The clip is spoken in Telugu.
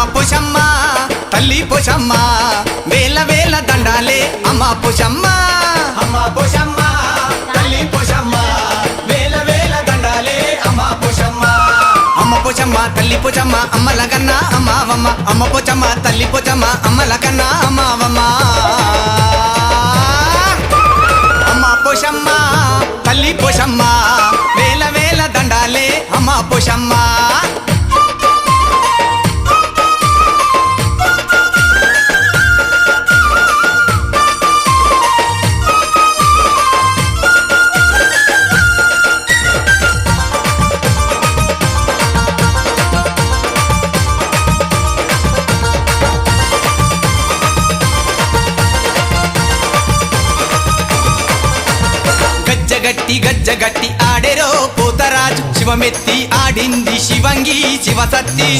పోషమ్మ తల్లి పోషమ్మ వేల వేల దండాలే అమ్మ పోషమ్మ అమ్మ పోషమ్మ తల్లి పోషమ్మ వేల వేల దండాలే అమ్మ పోషమ్మ అమ్మ పోషమ్మ తల్లి పోషమ్మ అమ్మల కన్నా అమ్మవమ్మ అమ్మ పోషమ్మ తల్లి పోషమ్మ అమ్మల కన్నా అమ్మవమ్మ అమ్మ పోషమ్మ తల్లి పోషమ్మ వేల వేల దండాలే అమ్మ పోషమ్మ గజ్జగట్టి ఆడెరో పోతరాజు శివమెత్తి ఆడింది శివంగి శివసత్తి